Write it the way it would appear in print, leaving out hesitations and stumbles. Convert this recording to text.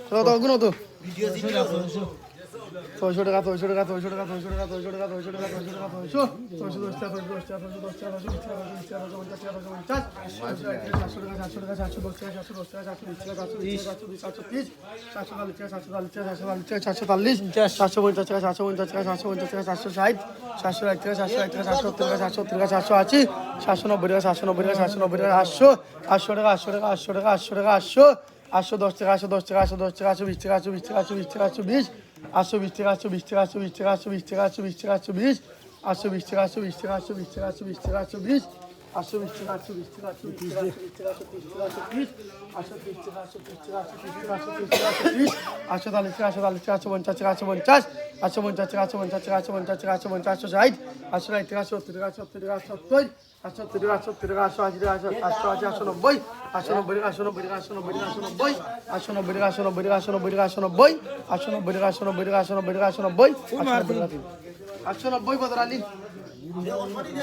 কত গুণ তো 600 টাকা 600 টাকা 600 টাকা 600 টাকা 600 টাকা 600 টাকা 600 টাকা 810 টাকা 810 টাকা 810 টাকা 820 টাকা 820 টাকা 820 টাকা 820 820 টাকা 820 টাকা 820 টাকা 820 টাকা 820 টাকা 820 820 টাকা 820 টাকা 820 টাকা 820 টাকা 820 820 টাকা 820 টাকা 820 টাকা 820 টাকা 820 টাকা 830 টাকা 830 টাকা 830 টাকা 830 টাকা 840 টাকা 840 টাকা 850 টাকা 850 টাকা 850 টাকা 850 টাকা 850 টাকা 850 টাকা 850 টাকা 860 860 টাকা 70 টাকা 70 টাকা 70 টাকা 70 টাকা 80 টাকা 80 টাকা 880 890 890 টাকা 890 টাকা 890 টাকা 890 890 টাকা 890 টাকা 890 টাকা 890 890 টাকা 890 টাকা 890 টাকা 890 890 বদরালি